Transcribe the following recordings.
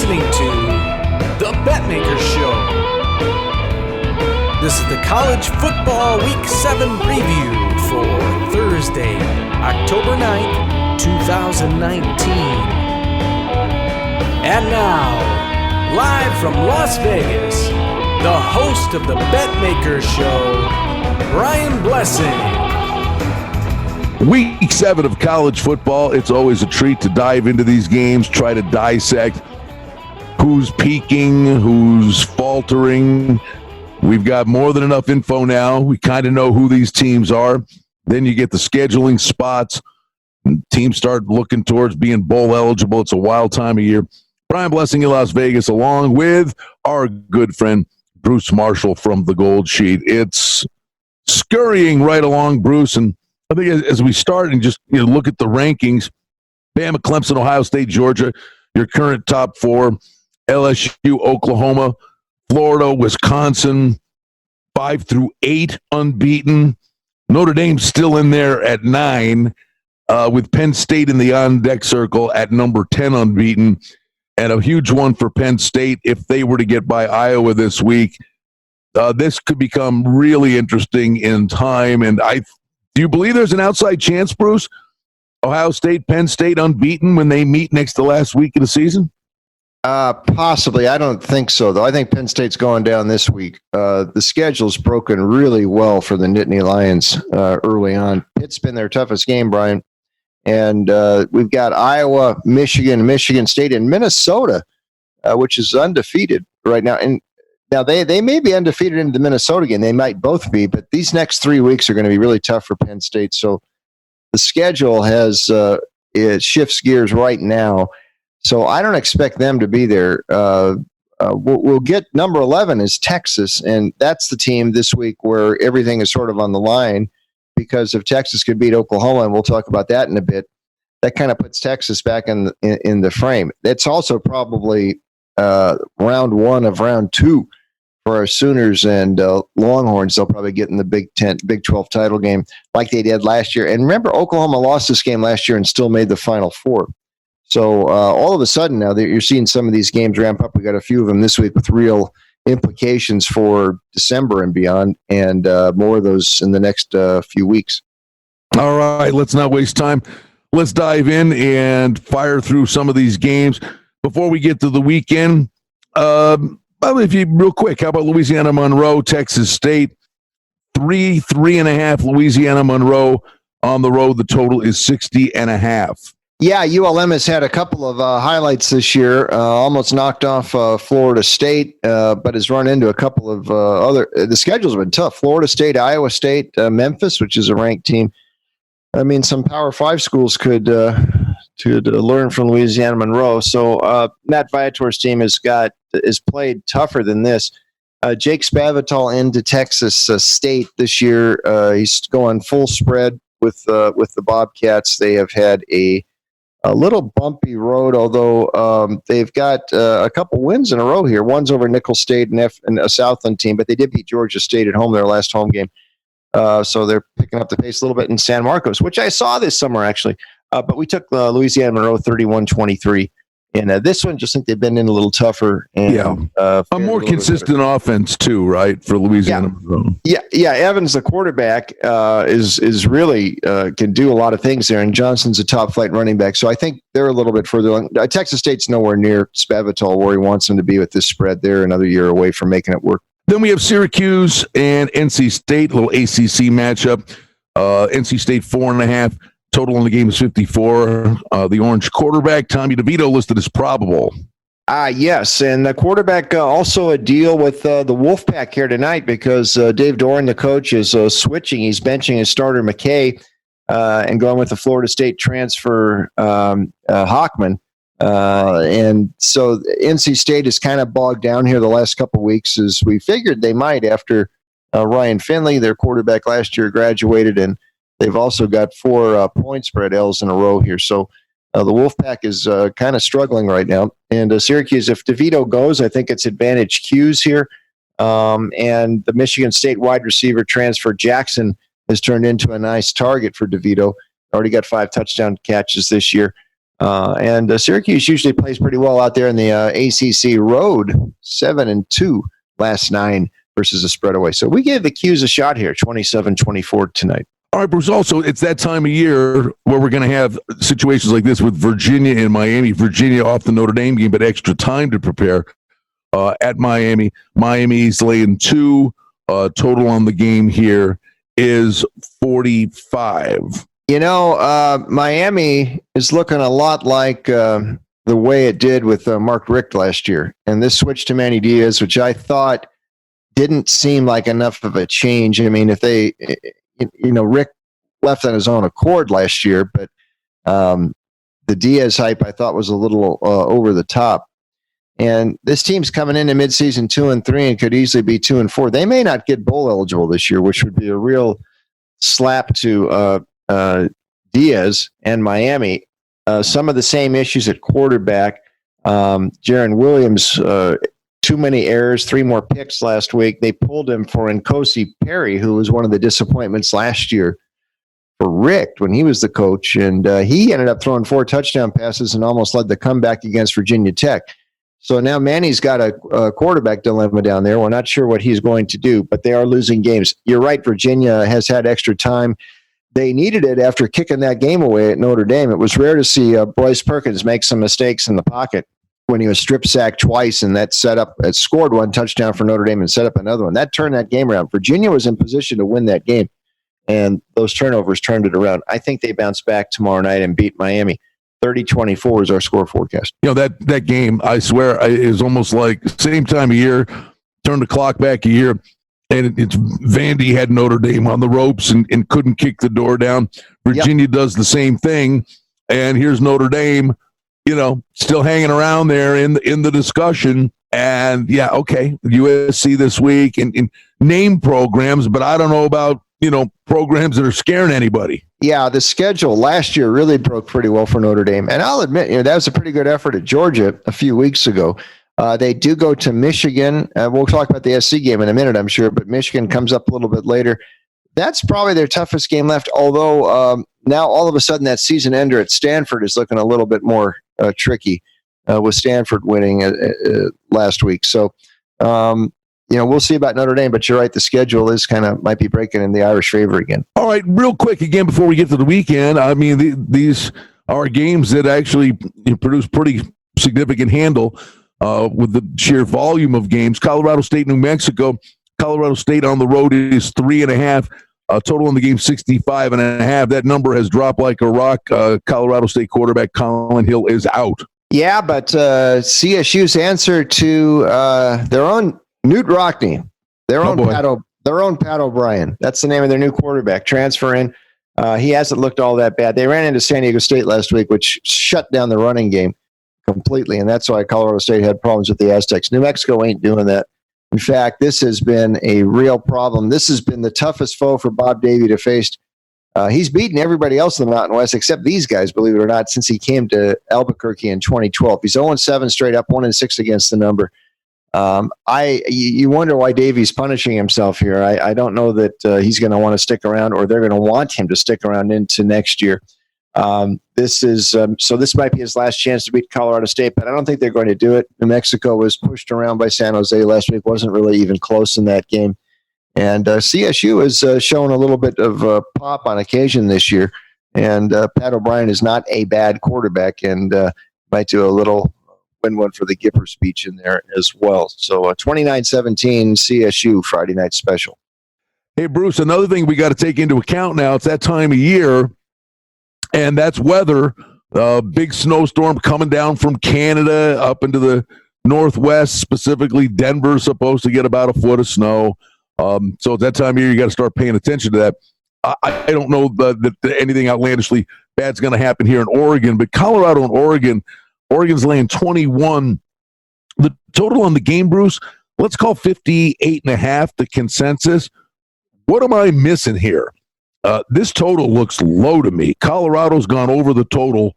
listening to the Betmaker Show. This is the College Football Week 7 preview for Thursday, October 9th, 2019. And now, live from Las Vegas, the host of the Betmaker Show, Brian Blessing. Week 7 of college football. It's always a treat to dive into these games, try to dissect who's peaking, who's faltering. We've got more than enough info now. We kind of know who these teams are. Then you get the scheduling spots. Teams start looking towards being bowl eligible. It's a wild time of year. Brian Blessing in Las Vegas, along with our good friend Bruce Marshall from the Gold Sheet. It's scurrying right along, Bruce, and I think as we start and just look at the rankings, Bama, Clemson, Ohio State, Georgia, your current top 4, LSU, Oklahoma, Florida, Wisconsin, 5 through 8 unbeaten. Notre Dame's still in there at 9, with Penn State in the on-deck circle at number 10 unbeaten, and a huge one for Penn State if they were to get by Iowa this week. This could become really interesting in time, and do you believe there's an outside chance, Bruce? Ohio State, Penn State unbeaten when they meet next to last week of the season? Possibly. I don't think so, though. I think Penn State's going down this week. The schedule's broken really well for the Nittany Lions early on. Pitt's been their toughest game, Brian. And we've got Iowa, Michigan State, and Minnesota, which is undefeated right now. And now, they may be undefeated into the Minnesota game. They might both be, but these next 3 weeks are going to be really tough for Penn State. So the schedule it shifts gears right now. So I don't expect them to be there. We'll get number 11 is Texas, and that's the team this week where everything is sort of on the line, because if Texas could beat Oklahoma, and we'll talk about that in a bit, that kind of puts Texas back in the frame. It's also probably round 1 of round 2 for our Sooners and Longhorns. They'll probably get in the Big 12 title game like they did last year. And remember, Oklahoma lost this game last year and still made the Final Four. So all of a sudden now you're seeing some of these games ramp up. We got a few of them this week with real implications for December and beyond, and more of those in the next few weeks. All right, let's not waste time. Let's dive in and fire through some of these games. Before we get to the weekend, if you real quick, how about Louisiana Monroe, Texas State? 3.5 Louisiana Monroe on the road. The total is 60.5. Yeah, ULM has had a couple of highlights this year. Almost knocked off Florida State, but has run into a couple of other. The schedule's been tough. Florida State, Iowa State, Memphis, which is a ranked team. I mean, some Power 5 schools could learn from Louisiana Monroe. So Matt Viator's team is played tougher than this. Jake Spavital into Texas State this year. He's going full spread with the Bobcats. They have had a little bumpy road, although they've got a couple wins in a row here. One's over Nicholls State and a Southland team, but they did beat Georgia State at home, their last home game. So they're picking up the pace a little bit in San Marcos, which I saw this summer, actually. But we took Louisiana Monroe 31-23. And this one, just think they've been in a little tougher. And, a more consistent offense, too, right, for Louisiana Monroe? Yeah. Evans, the quarterback, is really can do a lot of things there. And Johnson's a top-flight running back. So I think they're a little bit further along. Texas State's nowhere near Spavital where he wants them to be with this spread. They're another year away from making it work. Then we have Syracuse and NC State, a little ACC matchup. NC State 4.5. Total in the game is 54. The Orange quarterback, Tommy DeVito, listed as probable. Yes, and the quarterback also a deal with the Wolfpack here tonight because Dave Doran, the coach, is switching. He's benching his starter McKay and going with the Florida State transfer Hockman. And so NC State is kind of bogged down here the last couple of weeks, as we figured they might after Ryan Finley, their quarterback last year, graduated, and they've also got 4 point spread L's in a row here. So the Wolfpack is kind of struggling right now. And Syracuse, if DeVito goes, I think it's advantage Q's here. And the Michigan State wide receiver transfer Jackson has turned into a nice target for DeVito. Already got 5 touchdown catches this year. And Syracuse usually plays pretty well out there in the ACC road, 7-2 last 9 versus a spread away. So we gave the Qs a shot here, 27-24 tonight. All right, Bruce, also, it's that time of year where we're going to have situations like this with Virginia and Miami. Virginia off the Notre Dame game, but extra time to prepare at Miami. Miami's laying 2. Total on the game here is 45. Miami is looking a lot like the way it did with Mark Richt last year. And this switch to Manny Diaz, which I thought didn't seem like enough of a change. I mean, if they, Rick left on his own accord last year, but the Diaz hype I thought was a little over the top. And this team's coming into midseason 2-3 and could easily be 2-4. They may not get bowl eligible this year, which would be a real slap to Diaz and Miami. Some of the same issues at quarterback. Jaron Williams, too many errors, 3 more picks last week. They pulled him for Nkosi Perry, who was one of the disappointments last year for Rick when he was the coach. And he ended up throwing 4 touchdown passes and almost led the comeback against Virginia Tech. So now Manny's got a quarterback dilemma down there. We're not sure what he's going to do, but they are losing games. You're right, Virginia has had extra time. They needed it after kicking that game away at Notre Dame. It was rare to see Bryce Perkins make some mistakes in the pocket when he was strip sacked twice, and that scored 1 touchdown for Notre Dame and set up another one. That turned that game around. Virginia was in position to win that game, and those turnovers turned it around. I think they bounce back tomorrow night and beat Miami. 30-24 is our score forecast. That game, I swear, is almost like same time of year, turn the clock back a year, and it's Vandy had Notre Dame on the ropes and couldn't kick the door down. Virginia does the same thing, and here's Notre Dame, still hanging around there in the discussion. And USC this week and name programs, but I don't know about programs that are scaring anybody. Yeah, the schedule last year really broke pretty well for Notre Dame. And I'll admit, that was a pretty good effort at Georgia a few weeks ago. They do go to Michigan. We'll talk about the SC game in a minute, I'm sure, but Michigan comes up a little bit later. That's probably their toughest game left, although now all of a sudden that season ender at Stanford is looking a little bit more tricky with Stanford winning last week. So, we'll see about Notre Dame, but you're right. The schedule is might be breaking in the Irish favor again. All right, real quick again before we get to the weekend. I mean, these are games that actually produce pretty significant handle with the sheer volume of games. Colorado State, New Mexico. Colorado State on the road is 3.5. Total in the game 65.5. That number has dropped like a rock. Colorado State quarterback Colin Hill is out. Yeah, but CSU's answer to their own Newt Rockney, their own Pat O'Brien. That's the name of their new quarterback. Transfer in. He hasn't looked all that bad. They ran into San Diego State last week, which shut down the running game completely, and that's why Colorado State had problems with the Aztecs. New Mexico ain't doing that. In fact, this has been a real problem. This has been the toughest foe for Bob Davie to face. He's beaten everybody else in the Mountain West except these guys, believe it or not, since he came to Albuquerque in 2012. He's 0-7 straight up, 1-6 against the number. You wonder why Davey's punishing himself here. I don't know that he's going to want to stick around, or they're going to want him to stick around into next year. This might be his last chance to beat Colorado State, but I don't think they're going to do it. New Mexico was pushed around by San Jose last week, wasn't really even close in that game. And CSU has shown a little bit of pop on occasion this year. And Pat O'Brien is not a bad quarterback, and might do a little win one for the Gipper speech in there as well. So 29-17 CSU Friday night special. Hey, Bruce, another thing we got to take into account now, it's that time of year, and that's weather. Big snowstorm coming down from Canada up into the Northwest, specifically Denver's supposed to get about a foot of snow. So at that time of year, you got to start paying attention to that. I don't know that anything outlandishly bad's going to happen here in Oregon, but Colorado and Oregon's laying 21. The total on the game, Bruce, let's call 58.5 the consensus. What am I missing here? This total looks low to me. Colorado's gone over the total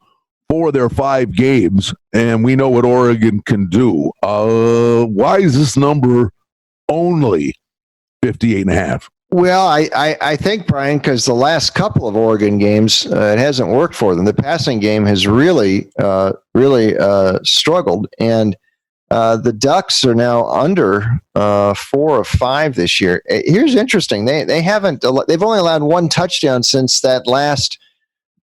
for their 5 games, and we know what Oregon can do. Why is this number only 58.5? Well, I think, Brian, because the last couple of Oregon games, it hasn't worked for them. The passing game has really struggled, and the Ducks are now under 4 of 5 this year. Here's interesting: they've only allowed one touchdown since that last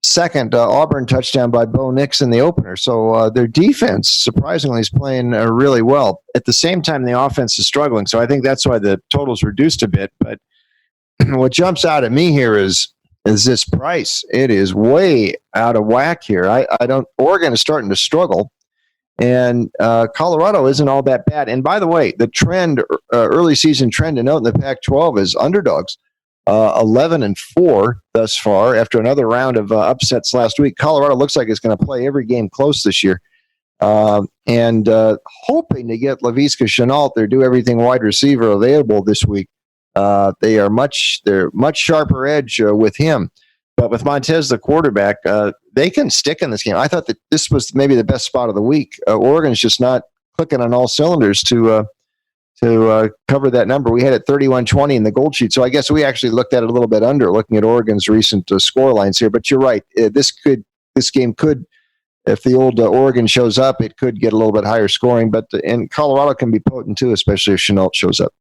second Auburn touchdown by Bo Nix in the opener. So their defense, surprisingly, is playing really well. At the same time, the offense is struggling. So I think that's why the total's reduced a bit, but what jumps out at me here is this price. It is way out of whack here. Oregon is starting to struggle, and Colorado isn't all that bad. And by the way, the trend, early season trend to note in the Pac-12 is underdogs, 11-4 thus far after another round of upsets last week. Colorado looks like it's going to play every game close this year, and hoping to get Laviska Shenault, their do everything wide receiver, available this week. They're much sharper edge with him, but with Montez, the quarterback, they can stick in this game. I thought that this was maybe the best spot of the week. Oregon's just not clicking on all cylinders to cover that number. We had it 31-20 in the gold sheet, so I guess we actually looked at it a little bit under, looking at Oregon's recent score lines here. But you're right, this game could, if the old Oregon shows up, it could get a little bit higher scoring. But and Colorado can be potent too, especially if Shenault shows up.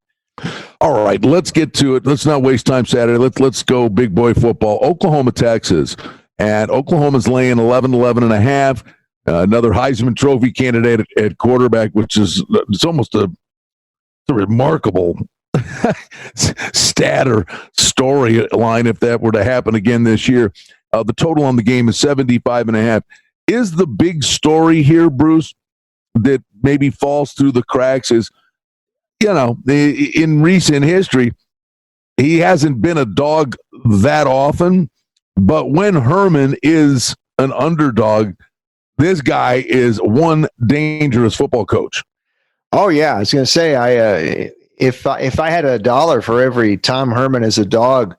All right, let's get to it. Let's not waste time Saturday. Let's go big boy football. Oklahoma, Texas. And Oklahoma's laying 11 and a half. Another Heisman Trophy candidate at quarterback, which is it's almost a remarkable stat or storyline if that were to happen again this year. The total on the game is 75 and a half. Is the big story here, Bruce, that maybe falls through the cracks is, in recent history, he hasn't been a dog that often, but when Herman is an underdog, this guy is one dangerous football coach. Oh yeah, I was going to say, if I had $1 for every Tom Herman as a dog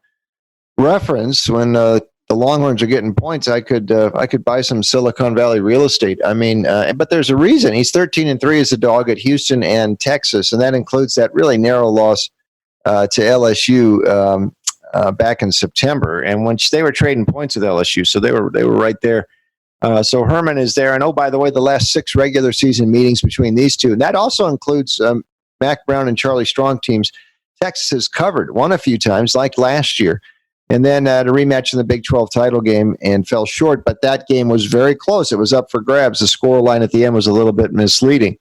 reference when the Longhorns are getting points, I could buy some Silicon Valley real estate. I mean, but there's a reason he's 13-3 as a dog at Houston and Texas, and that includes that really narrow loss to LSU back in September, and when they were trading points with LSU, so they were right there. So Herman is there, and by the way, the last 6 regular season meetings between these two, and that also includes Mac Brown and Charlie Strong teams. Texas has covered, won a few times, like last year. And then had a rematch in the Big 12 title game and fell short, but that game was very close. It was up for grabs. The score line at the end was a little bit misleading.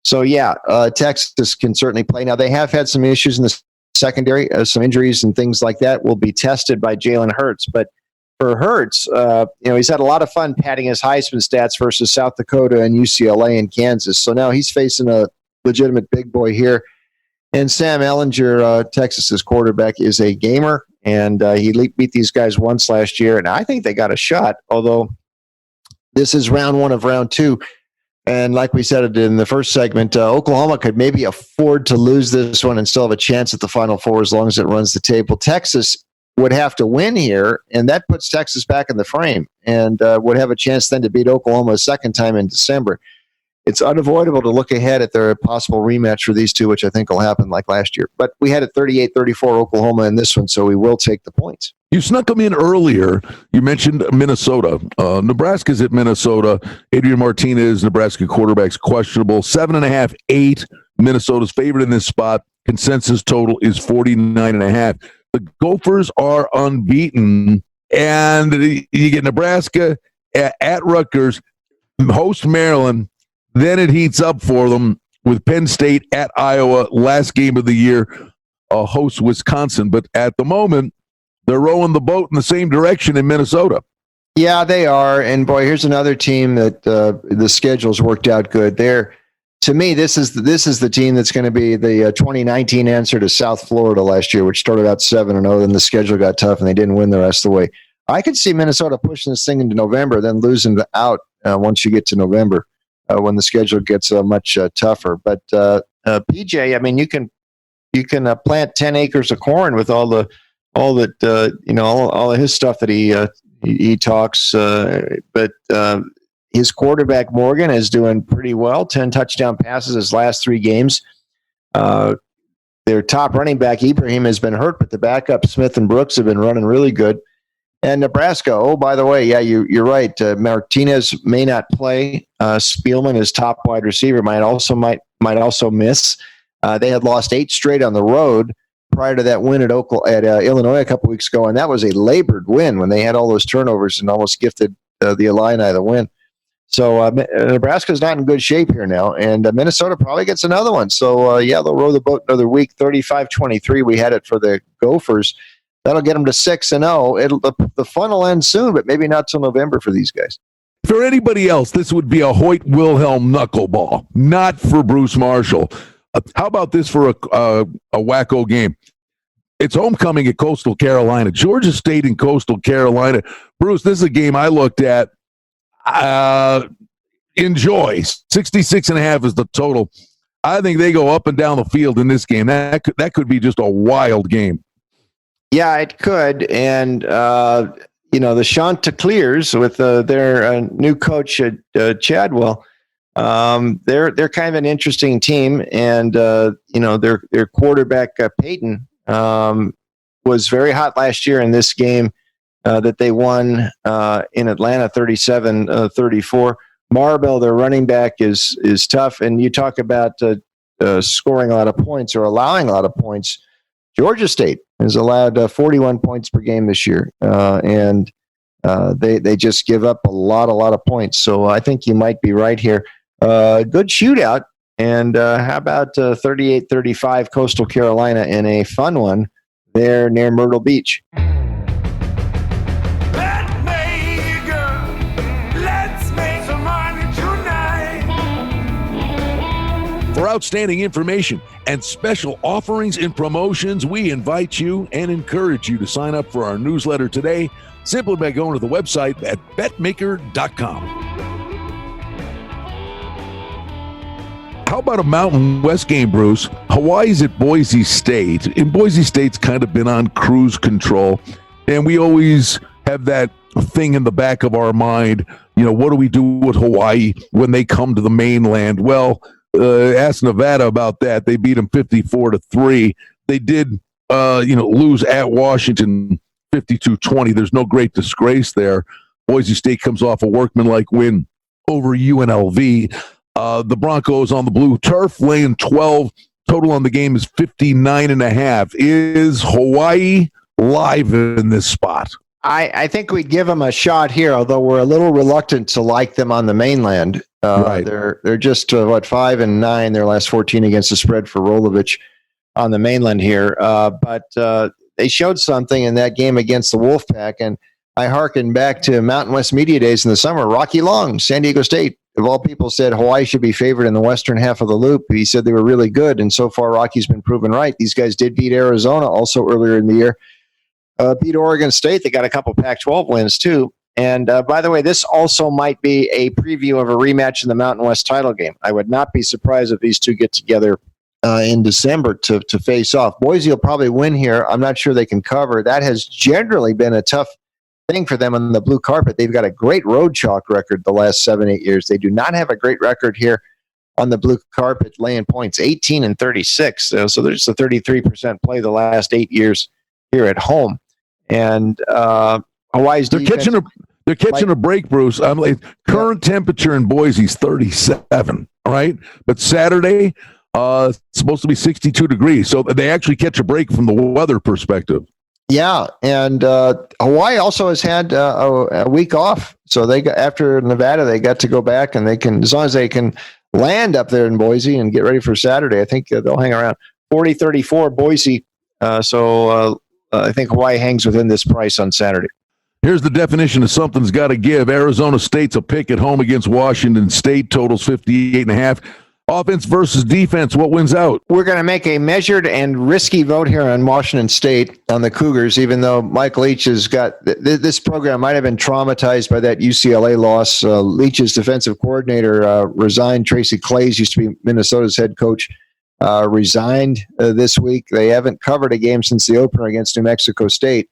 So, yeah, Texas can certainly play. Now, they have had some issues in the secondary, some injuries and things like that will be tested by Jalen Hurts. But for Hurts, he's had a lot of fun padding his Heisman stats versus South Dakota and UCLA and Kansas. So now he's facing a legitimate big boy here. And Sam Ehlinger, Texas's quarterback, is a gamer. And he beat these guys once last year, and I think they got a shot, although this is round 1 of round 2. And like we said in the first segment, Oklahoma could maybe afford to lose this one and still have a chance at the Final Four as long as it runs the table. Texas would have to win here, and that puts Texas back in the frame and would have a chance then to beat Oklahoma a second time in December. It's unavoidable to look ahead at their possible rematch for these two, which I think will happen like last year. But we had it 38-34 Oklahoma in this one, so we will take the points. You snuck them in earlier. You mentioned Minnesota. Nebraska's at Minnesota. Adrian Martinez, Nebraska quarterback's questionable. 7.5, 8. Minnesota's favorite in this spot. Consensus total is 49.5. The Gophers are unbeaten, and you get Nebraska at Rutgers, host Maryland. Then it heats up for them with Penn State at Iowa, last game of the year, host Wisconsin. But at the moment, they're rowing the boat in the same direction in Minnesota. Yeah, they are. And boy, here's another team that the schedule's worked out good. To me, this is the team that's going to be the 2019 answer to South Florida last year, which started out 7-0. Then the schedule got tough, and they didn't win the rest of the way. I could see Minnesota pushing this thing into November, then losing out once you get to November. When the schedule gets much tougher. But PJ, I mean, you can plant 10 acres of corn with all of his stuff that he talks. But his quarterback Morgan is doing pretty well. 10 touchdown passes his last 3 games. The their top running back, Ibrahim, has been hurt, but the backup, Smith and Brooks, have been running really good. And Nebraska, oh, by the way, yeah, you're right. Martinez may not play. Spielman, his top wide receiver, might also miss. They had lost 8 straight on the road prior to that win at Illinois a couple weeks ago, and that was a labored win when they had all those turnovers and almost gifted the Illini the win. So Nebraska's not in good shape here now, and Minnesota probably gets another one. So, they'll row the boat another week. 35-23, we had it for the Gophers. That'll get them to 6-0. The fun will end soon, but maybe not till November for these guys. For anybody else, this would be a Hoyt Wilhelm knuckleball, not for Bruce Marshall. How about this for a wacko game? It's homecoming at Coastal Carolina. Georgia State and Coastal Carolina. Bruce, this is a game I looked at. Enjoy. 66.5 is the total. I think they go up and down the field in this game. That could be just a wild game. Yeah, it could. And, the Chanticleers with their new coach, Chadwell, they're kind of an interesting team. And, their quarterback, Peyton, was very hot last year in this game that they won in Atlanta 37-34. Maribel, their running back, is tough. And you talk about scoring a lot of points or allowing a lot of points. Georgia State has allowed 41 points per game this year, and they just give up a lot of points. So I think you might be right here. Good shootout, and how about 38-35 Coastal Carolina in a fun one there near Myrtle Beach. For outstanding information and special offerings and promotions, we invite you and encourage you to sign up for our newsletter today simply by going to the website at betmaker.com. How about a Mountain West game, Bruce? Hawaii's at Boise State. And Boise State's kind of been on cruise control. And we always have that thing in the back of our mind, what do we do with Hawaii when they come to the mainland? Well, ask Nevada about that. They beat them 54-3. They did, lose at Washington 52-20. There's no great disgrace there. Boise State comes off a workmanlike win over UNLV. The Broncos on the blue turf, laying 12. Total on the game is 59.5. Is Hawaii live in this spot? I think we'd give them a shot here, although we're a little reluctant to like them on the mainland. Right. They're just 5-9 their last 14 against the spread for Rolovich on the mainland here. But they showed something in that game against the Wolfpack, and I hearken back to Mountain West Media Days in the summer. Rocky Long, San Diego State, of all people, said Hawaii should be favored in the western half of the loop. He said they were really good, and so far Rocky's been proven right. These guys did beat Arizona also earlier in the year. Beat Oregon State. They got a couple Pac-12 wins too. And by the way, this also might be a preview of a rematch in the Mountain West title game. I would not be surprised if these two get together in December to face off. Boise will probably win here. I'm not sure they can cover. That has generally been a tough thing for them on the blue carpet. They've got a great road chalk record the last 7-8 years. They do not have a great record here on the blue carpet laying points, 18-36. So there's a 33% play the last 8 years here at home. And Hawaii's defense, they're catching a break, Bruce. Current temperature in Boise is 37, right? But Saturday, it's supposed to be 62 degrees. So they actually catch a break from the weather perspective. Yeah, and Hawaii also has had a week off. So after Nevada, they got to go back, and they can, as long as they can land up there in Boise and get ready for Saturday, I think they'll hang around. 40-34 Boise. I think Hawaii hangs within this price on Saturday. Here's the definition of something's got to give. Arizona State's a pick at home against Washington State. Totals 58.5. Offense versus defense. What wins out? We're going to make a measured and risky vote here on Washington State on the Cougars, even though Mike Leach has got this program might have been traumatized by that UCLA loss. Leach's defensive coordinator resigned. Tracy Claeys used to be Minnesota's head coach. Resigned this week. They haven't covered a game since the opener against New Mexico State.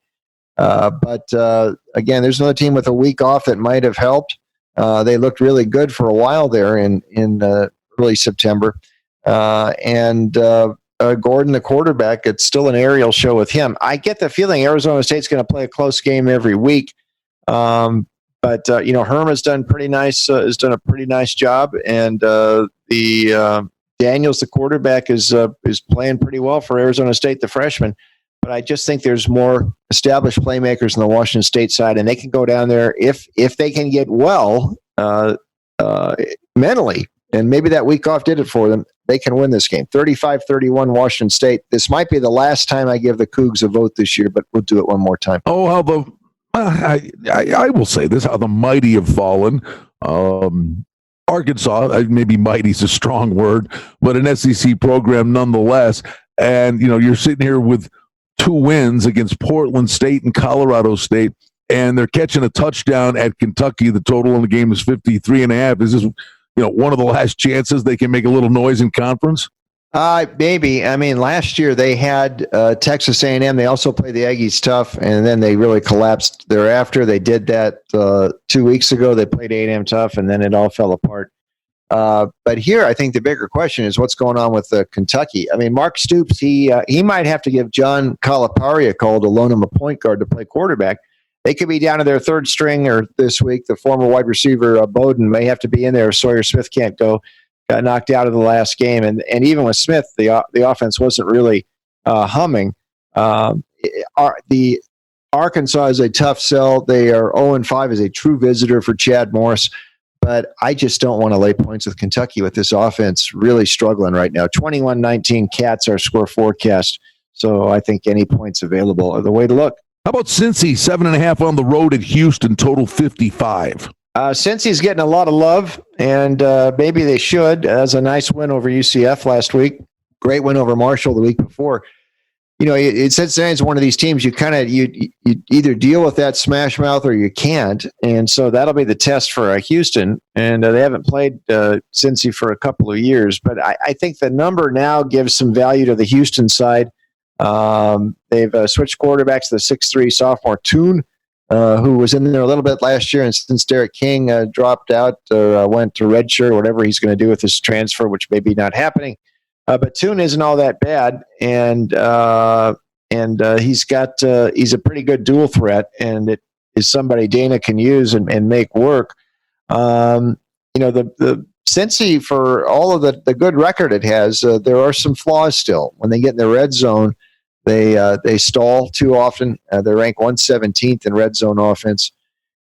But again, there's another team with a week off that might have helped. They looked really good for a while there in early September. And Gordon, the quarterback, it's still an aerial show with him. I get the feeling Arizona State's going to play a close game every week. But Herm has done pretty nice. Has done a pretty nice job, and Daniels, the quarterback, is playing pretty well for Arizona State, the freshman. But I just think there's more established playmakers on the Washington State side, and they can go down there if they can get well mentally. And maybe that week off did it for them. They can win this game. 35-31 Washington State. This might be the last time I give the Cougs a vote this year, but we'll do it one more time. Oh, how the I will say this, how the mighty have fallen. Arkansas, maybe mighty is a strong word, but an SEC program nonetheless. And, you're sitting here with 2 wins against Portland State and Colorado State, and they're catching a touchdown at Kentucky. The total in the game is 53.5. Is this, one of the last chances they can make a little noise in conference? Maybe. I mean, last year they had Texas A&M. They also played the Aggies tough, and then they really collapsed thereafter. They did that 2 weeks ago. They played A&M tough, and then it all fell apart. But here, I think the bigger question is what's going on with Kentucky. I mean, Mark Stoops, he might have to give John Calipari a call to loan him a point guard to play quarterback. They could be down to their third stringer this week. The former wide receiver, Bowden, may have to be in there. Sawyer Smith can't go. Got knocked out of the last game. And even with Smith, the offense wasn't really humming. The Arkansas is a tough sell. They are 0-5 as a true visitor for Chad Morris. But I just don't want to lay points with Kentucky with this offense really struggling right now. 21-19 Cats, our score forecast. So I think any points available are the way to look. How about Cincy, 7.5 on the road at Houston, total 55? Cincy's getting a lot of love, and maybe they should. That was a nice win over UCF last week. Great win over Marshall the week before. Cincinnati's one of these teams you either deal with that smash mouth or you can't, and so that'll be the test for Houston. And they haven't played Cincy for a couple of years, but I think the number now gives some value to the Houston side. They've switched quarterbacks to the 6'3" sophomore Toon, who was in there a little bit last year, and since Derek King dropped out or went to redshirt or whatever he's going to do with his transfer, which may be not happening. But Toon isn't all that bad, and he's a pretty good dual threat, and it is somebody Dana can use and make work. The Cincy, for all of the good record it has, there are some flaws still. When they get in the red zone, they stall too often. They rank 117th in red zone offense.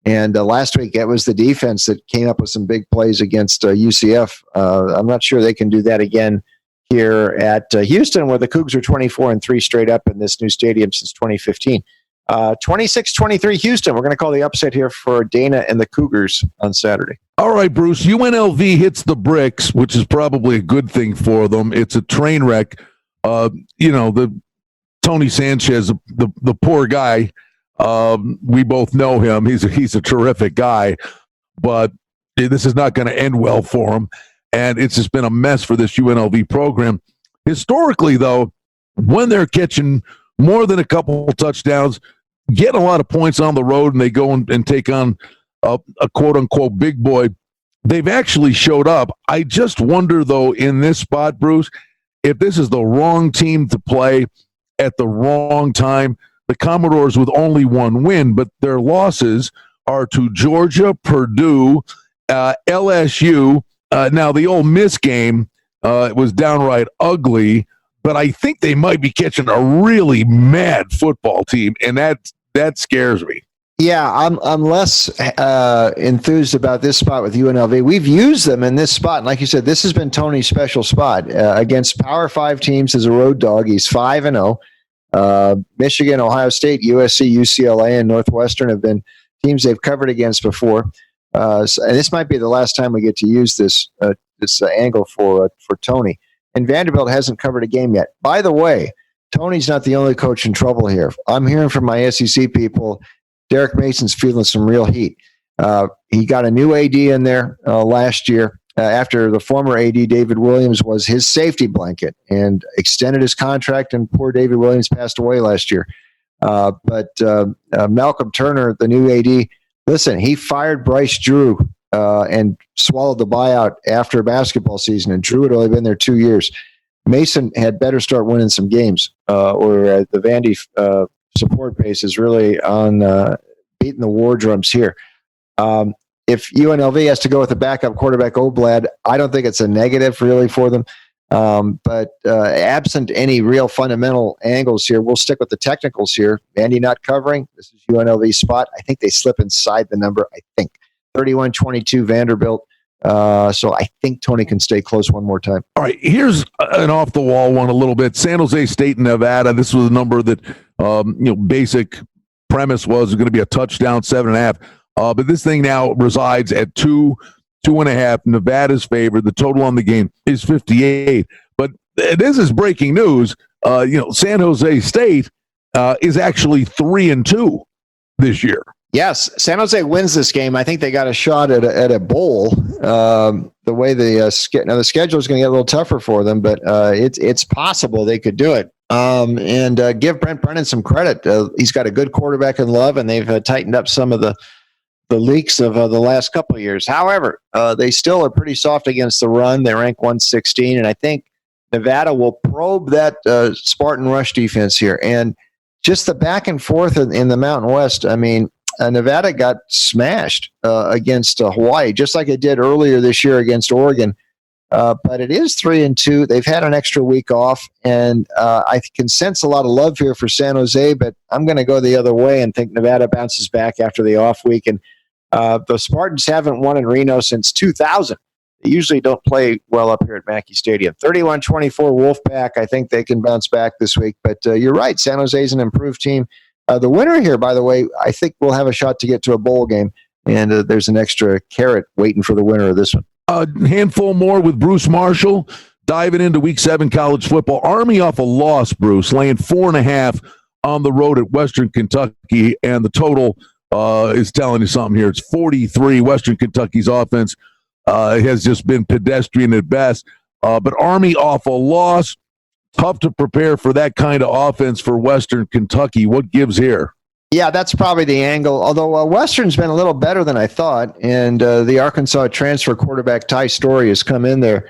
And last week, it was the defense that came up with some big plays against UCF. I'm not sure they can do that again here at Houston, where the Cougs are 24-3 straight up in this new stadium since 2015. 26-23 Houston. We're going to call the upset here for Dana and the Cougars on Saturday. All right, Bruce. UNLV hits the bricks, which is probably a good thing for them. It's a train wreck. The Tony Sanchez, the poor guy. We both know him. He's a terrific guy, but this is not going to end well for him. And it's just been a mess for this UNLV program. Historically, though, when they're catching more than a couple touchdowns, get a lot of points on the road, and they go and take on a quote-unquote big boy, they've actually showed up. I just wonder, though, in this spot, Bruce, if this is the wrong team to play at the wrong time. The Commodores with only one win, but their losses are to Georgia, Purdue, LSU. Now, the Ole Miss game was downright ugly, but I think they might be catching a really mad football team, and that scares me. Yeah, I'm less enthused about this spot with UNLV. We've used them in this spot, and like you said, this has been Tony's special spot against Power 5 teams as a road dog. He's 5-0. Michigan, Ohio State, USC, UCLA, and Northwestern have been teams they've covered against before. And this might be the last time we get to use this angle for Tony. And Vanderbilt hasn't covered a game yet. By the way, Tony's not the only coach in trouble here. I'm hearing from my SEC people, Derek Mason's feeling some real heat. He got a new AD in there last year after the former AD, David Williams, was his safety blanket and extended his contract, and poor David Williams passed away last year. But Malcolm Turner, the new AD, listen, he fired Bryce Drew and swallowed the buyout after basketball season, and Drew had only been there 2 years. Mason had better start winning some games, or the Vandy support base is really on beating the war drums here. If UNLV has to go with a backup quarterback, Oblad, I don't think it's a negative really for them. But absent any real fundamental angles here, we'll stick with the technicals here. Vandy not covering. This is UNLV's spot. I think they slip inside the number. I think 31-22 Vanderbilt. So I think Tony can stay close one more time. All right, here's an off-the-wall one a little bit. San Jose State and Nevada. This was a number that, basic premise was going to be a touchdown, 7.5. But this thing now resides at 2.5. Nevada's favored. The total on the game is 58. But this is breaking news. San Jose State is actually 3-2 this year. Yes, San Jose wins this game. I think they got a shot at a bowl. The way the schedule is going to get a little tougher for them, but it's possible they could do it. And give Brent Brennan some credit. He's got a good quarterback in Love, and they've tightened up some of the leaks of the last couple of years. However, they still are pretty soft against the run. They rank 116, and I think Nevada will probe that Spartan rush defense here. And just the back and forth in the Mountain West, I mean, Nevada got smashed against Hawaii, just like it did earlier this year against Oregon. But it is 3-2. They've had an extra week off, and I can sense a lot of love here for San Jose, but I'm going to go the other way and think Nevada bounces back after the off week. And the Spartans haven't won in Reno since 2000. They usually don't play well up here at Mackey Stadium. 31-24 Wolfpack. I think they can bounce back this week. But you're right, San Jose is an improved team. The winner here, by the way, I think will have a shot to get to a bowl game, and there's an extra carrot waiting for the winner of this one. A handful more with Bruce Marshall, diving into Week 7 college football. Army off a loss, Bruce, laying 4.5 on the road at Western Kentucky, and the total is telling you something here. It's 43. Western Kentucky's offense has just been pedestrian at best. But Army off a loss. Tough to prepare for that kind of offense for Western Kentucky. What gives here? Yeah, that's probably the angle. Although Western's been a little better than I thought, and the Arkansas transfer quarterback Ty Story has come in there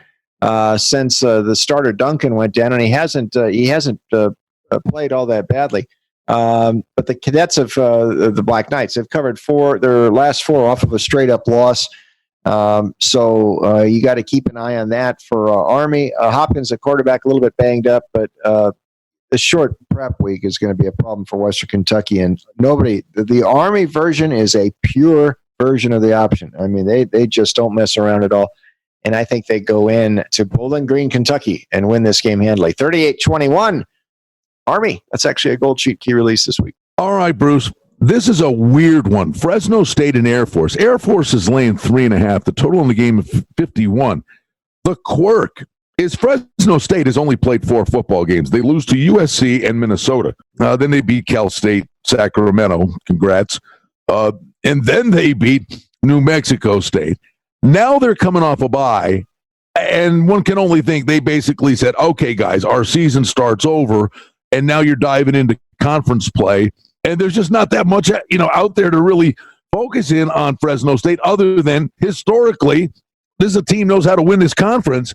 since the starter Duncan went down, and he hasn't played all that badly. But the cadets of the Black Knights have covered their last four off of a straight up loss. So you got to keep an eye on that for Army. Hopkins, the quarterback, a little bit banged up, but the short prep week is going to be a problem for Western Kentucky. And the Army version is a pure version of the option. I mean, they just don't mess around at all. And I think they go in to Bowling Green, Kentucky, and win this game handily. 38-21. Army. That's actually a Gold Sheet key release this week. All right, Bruce. This is a weird one. Fresno State and Air Force. Air Force is laying 3.5. The total in the game is 51. The quirk is Fresno State has only played 4 football games. They lose to USC and Minnesota. Then they beat Cal State, Sacramento. Congrats. And then they beat New Mexico State. Now they're coming off a bye, and one can only think they basically said, okay, guys, our season starts over, and now you're diving into conference play. And there's just not that much, out there to really focus in on Fresno State other than historically, this is a team knows how to win this conference.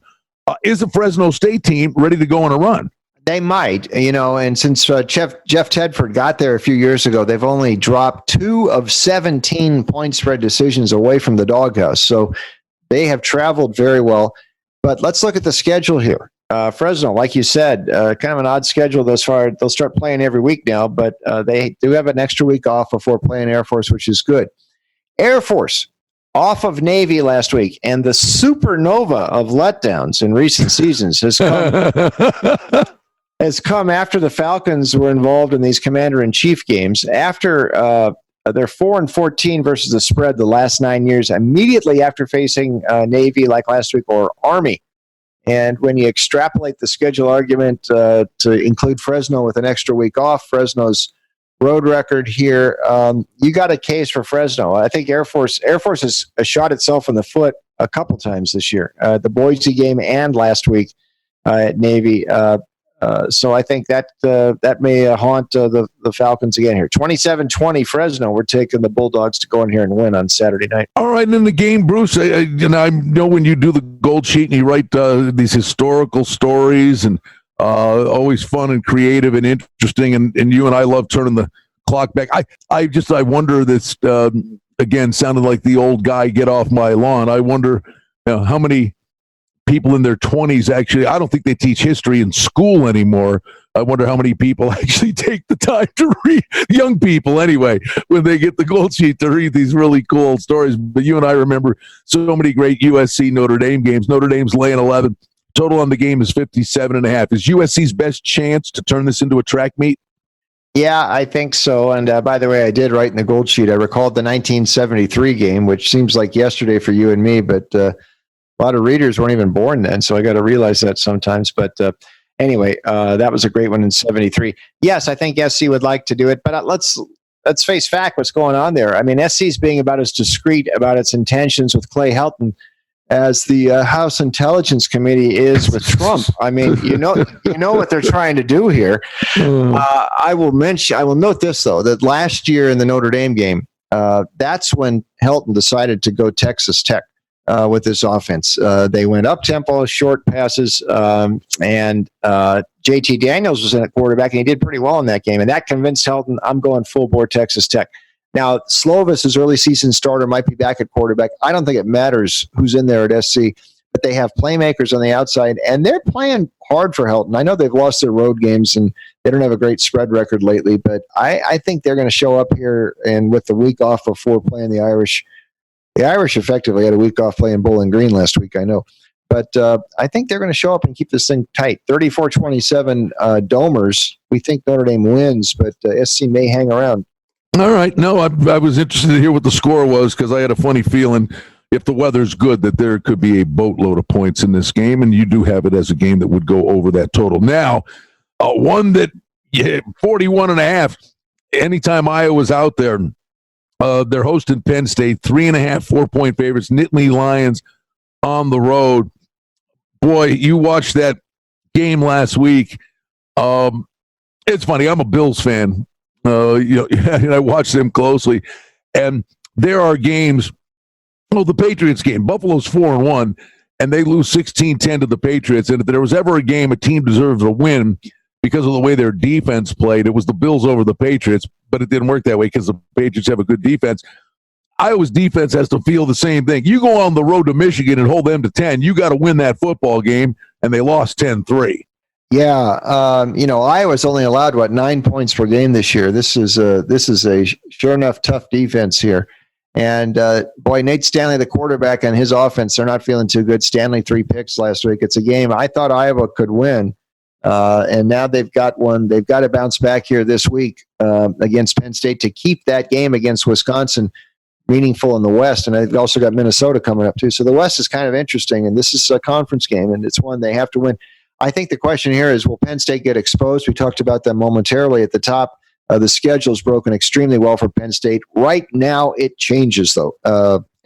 Is the Fresno State team ready to go on a run? They might, and since Jeff Tedford got there a few years ago, they've only dropped 2 of 17 point spread decisions away from the doghouse. So they have traveled very well. But let's look at the schedule here. Fresno, like you said, kind of an odd schedule thus far. They'll start playing every week now, but they do have an extra week off before playing Air Force, which is good. Air Force off of Navy last week, and the supernova of letdowns in recent seasons has come after the Falcons were involved in these commander-in-chief games. After they're 4-14 versus the spread the last 9 years, immediately after facing Navy like last week or Army. And when you extrapolate the schedule argument to include Fresno with an extra week off, Fresno's road record here, you got a case for Fresno. I think Air Force has shot itself in the foot a couple times this year. The Boise game and last week at Navy. So I think that may haunt the Falcons again here. 27-20 Fresno. We're taking the Bulldogs to go in here and win on Saturday night. All right, and in the game, Bruce, I know when you do the gold sheet and you write these historical stories and always fun and creative and interesting, and you and I love turning the clock back. I wonder this, again, sounded like the old guy, get off my lawn. I wonder how many people in their 20s actually, I don't think they teach history in school anymore. I wonder how many people actually take the time to read, young people anyway, when they get the gold sheet to read these really cool stories. But you and I remember so many great USC Notre Dame games. Notre Dame's laying 11. Total on the game is 57.5. Is USC's best chance to turn this into a track meet? Yeah, I think so. And by the way, I did write in the gold sheet, I recalled the 1973 game, which seems like yesterday for you and me, but a lot of readers weren't even born then, so I got to realize that sometimes. But anyway, that was a great one in 73. Yes, I think SC would like to do it, but let's face fact what's going on there. I mean, SC's being about as discreet about its intentions with Clay Helton as the House Intelligence Committee is with Trump. I mean, you know what they're trying to do here. I will note this though, that last year in the Notre Dame game, that's when Helton decided to go Texas Tech. With this offense. They went up tempo, short passes, and JT Daniels was in at quarterback, and he did pretty well in that game. And that convinced Helton, I'm going full bore Texas Tech. Now, Slovis, his early season starter, might be back at quarterback. I don't think it matters who's in there at SC, but they have playmakers on the outside, and they're playing hard for Helton. I know they've lost their road games, and they don't have a great spread record lately, but I think they're going to show up here, and with the week off before playing the Irish. The Irish effectively had a week off playing Bowling Green last week, I know. But I think they're going to show up and keep this thing tight. 34-27 Domers. We think Notre Dame wins, but SC may hang around. All right. No, I was interested to hear what the score was because I had a funny feeling if the weather's good that there could be a boatload of points in this game, and you do have it as a game that would go over that total. Now, one that 41.5, anytime Iowa's out there, they're hosting Penn State, 3.5, 4-point favorites. Nittany Lions on the road. Boy, you watched that game last week. It's funny. I'm a Bills fan. And I watch them closely. And there are games. The Patriots game. Buffalo's 4-1, and they lose 16-10 to the Patriots. And if there was ever a game a team deserves a win because of the way their defense played, it was the Bills over the Patriots. But it didn't work that way because the Patriots have a good defense. Iowa's defense has to feel the same thing. You go on the road to Michigan and hold them to 10, you got to win that football game, and they lost 10-3. Yeah, Iowa's only allowed 9 points per game this year. This is a sure enough tough defense here. And boy, Nate Stanley, the quarterback, and his offense, they're not feeling too good. Stanley 3 picks last week. It's a game I thought Iowa could win. And now they've got one. They've got to bounce back here this week against Penn State to keep that game against Wisconsin meaningful in the West. And they've also got Minnesota coming up too. So the West is kind of interesting. And this is a conference game, and it's one they have to win. I think the question here is, will Penn State get exposed? We talked about them momentarily at the top. The schedule's broken extremely well for Penn State. Right now, it changes, though.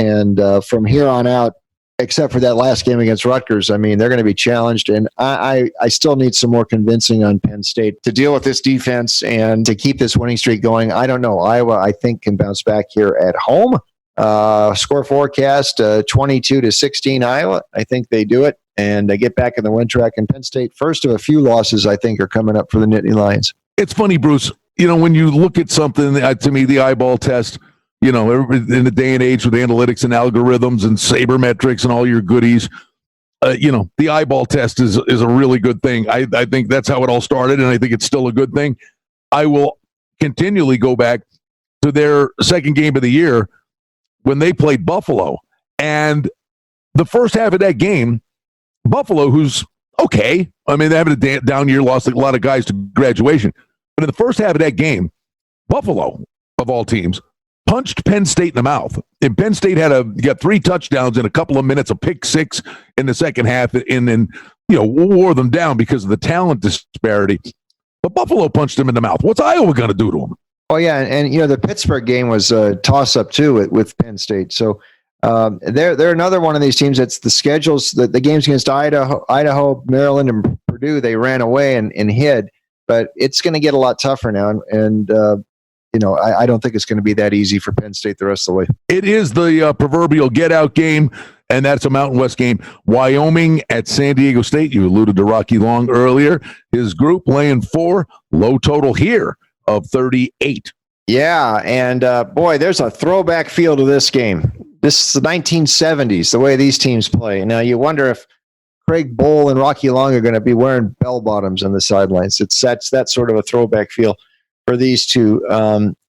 And from here on out, except for that last game against Rutgers, I mean, they're going to be challenged. And I still need some more convincing on Penn State to deal with this defense and to keep this winning streak going. I don't know. Iowa, I think, can bounce back here at home. Score forecast, 22-16 Iowa. I think they do it. And they get back in the win track. And Penn State, first of a few losses, I think, are coming up for the Nittany Lions. It's funny, Bruce. When you look at something, to me, the eyeball test, in the day and age with analytics and algorithms and sabermetrics and all your goodies, the eyeball test is a really good thing. I think that's how it all started, and I think it's still a good thing. I will continually go back to their second game of the year when they played Buffalo. And the first half of that game, Buffalo, who's okay. I mean, they're having a down year, lost a lot of guys to graduation. But in the first half of that game, Buffalo, of all teams, punched Penn State in the mouth. And Penn State got 3 touchdowns in a couple of minutes, a pick 6 in the second half, and then wore them down because of the talent disparity. But Buffalo punched them in the mouth. What's Iowa going to do to them? Oh, yeah, and the Pittsburgh game was a toss-up, too, with Penn State. So they're another one of these teams that's the schedules, the games against Idaho, Maryland, and Purdue, they ran away and hid. But it's going to get a lot tougher now. And I don't think it's going to be that easy for Penn State the rest of the way. It is the proverbial get-out game, and that's a Mountain West game. Wyoming at San Diego State. You alluded to Rocky Long earlier. His group laying 4, low total here of 38. Yeah, and boy, there's a throwback feel to this game. This is the 1970s, the way these teams play. Now, you wonder if Craig Bohl and Rocky Long are going to be wearing bell bottoms on the sidelines. It's that sort of a throwback feel for these two.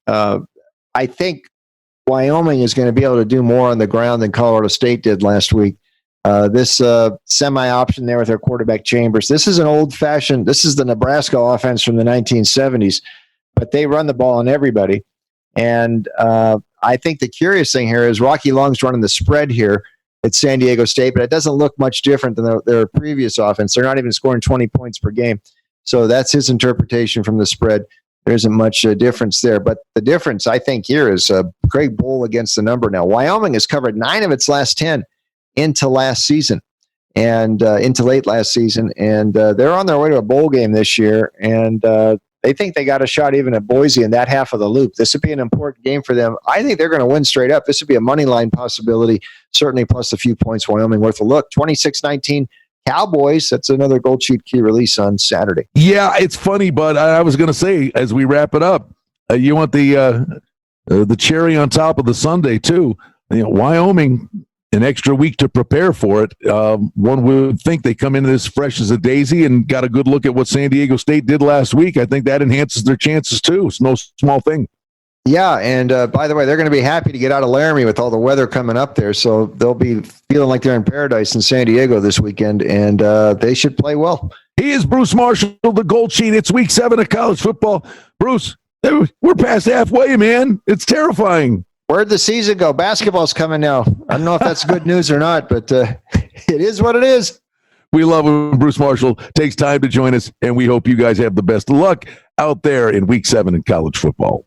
I think Wyoming is going to be able to do more on the ground than Colorado State did last week. This semi-option there with their quarterback Chambers. This is the Nebraska offense from the 1970s, but they run the ball on everybody. And I think the curious thing here is Rocky Long's running the spread here at San Diego State, but it doesn't look much different than their previous offense. They're not even scoring 20 points per game. So that's his interpretation from the spread. There isn't much difference there. But the difference, I think, here is Craig Bohl against the number now. Wyoming has covered 9 of its last 10 into last season and into late last season. And they're on their way to a bowl game this year. And they think they got a shot even at Boise in that half of the loop. This would be an important game for them. I think they're going to win straight up. This would be a money line possibility, certainly plus a few points. Wyoming worth a look. 26-19 Cowboys. That's another Gold Sheet key release on Saturday. Yeah, it's funny, but I was going to say, as we wrap it up, you want the cherry on top of the sundae too. Wyoming, an extra week to prepare for it. One would think they come into this fresh as a daisy and got a good look at what San Diego State did last week. I think that enhances their chances too. It's no small thing. Yeah, and by the way, they're going to be happy to get out of Laramie with all the weather coming up there, so they'll be feeling like they're in paradise in San Diego this weekend, and they should play well. He is Bruce Marshall, the Gold Sheet. It's week 7 of college football. Bruce, we're past halfway, man. It's terrifying. Where'd the season go? Basketball's coming now. I don't know if that's good news or not, but it is what it is. We love when Bruce Marshall takes time to join us, and we hope you guys have the best of luck out there in week 7 in college football.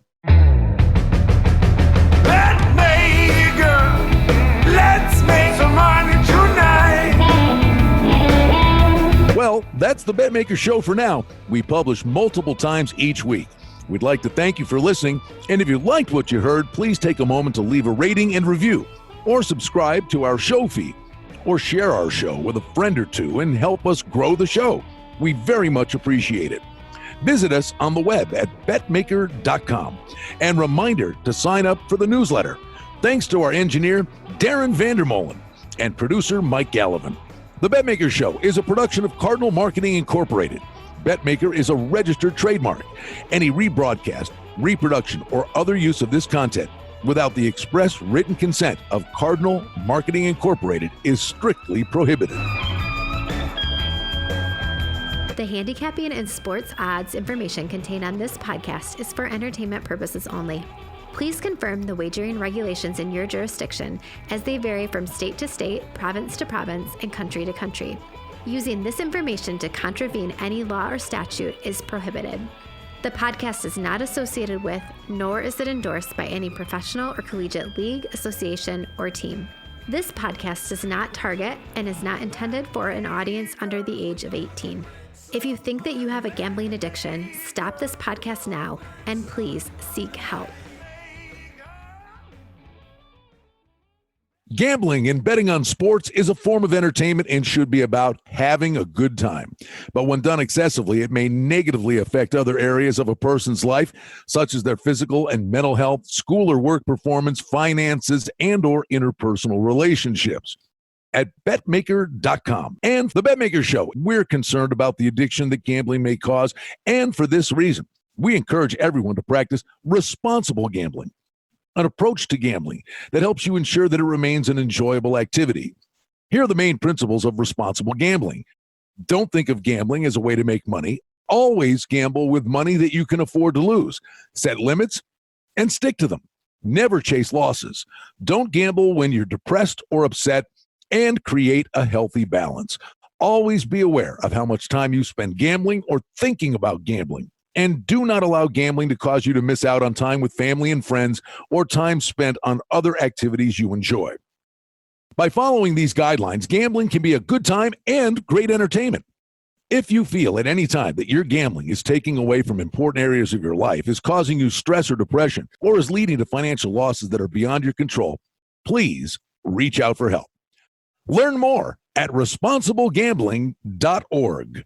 Well, that's the Betmaker Show for now. We publish multiple times each week. We'd like to thank you for listening, and if you liked what you heard, please take a moment to leave a rating and review, or subscribe to our show feed, or share our show with a friend or two and help us grow the show. We very much appreciate it. Visit us on the web at betmaker.com, and reminder to sign up for the newsletter. Thanks to our engineer, Darren Vandermolen, and producer, Mike Gallivan. The Betmaker Show is a production of Cardinal Marketing Incorporated. Betmaker is a registered trademark. Any rebroadcast, reproduction, or other use of this content without the express written consent of Cardinal Marketing Incorporated is strictly prohibited. The handicapping and sports odds information contained on this podcast is for entertainment purposes only. Please confirm the wagering regulations in your jurisdiction, as they vary from state to state, province to province, and country to country. Using this information to contravene any law or statute is prohibited. The podcast is not associated with, nor is it endorsed by any professional or collegiate league, association, or team. This podcast does not target and is not intended for an audience under the age of 18. If you think that you have a gambling addiction, stop this podcast now and please seek help. Gambling and betting on sports is a form of entertainment and should be about having a good time. But when done excessively, it may negatively affect other areas of a person's life, such as their physical and mental health, school or work performance, finances, and/or interpersonal relationships. At Betmaker.com and the Betmaker Show, we're concerned about the addiction that gambling may cause, and for this reason, we encourage everyone to practice responsible gambling. An approach to gambling that helps you ensure that it remains an enjoyable activity. Here are the main principles of responsible gambling. Don't think of gambling as a way to make money. Always gamble with money that you can afford to lose. Set limits and stick to them. Never chase losses. Don't gamble when you're depressed or upset, and create a healthy balance. Always be aware of how much time you spend gambling or thinking about gambling. And do not allow gambling to cause you to miss out on time with family and friends or time spent on other activities you enjoy. By following these guidelines, gambling can be a good time and great entertainment. If you feel at any time that your gambling is taking away from important areas of your life, is causing you stress or depression, or is leading to financial losses that are beyond your control, please reach out for help. Learn more at responsiblegambling.org.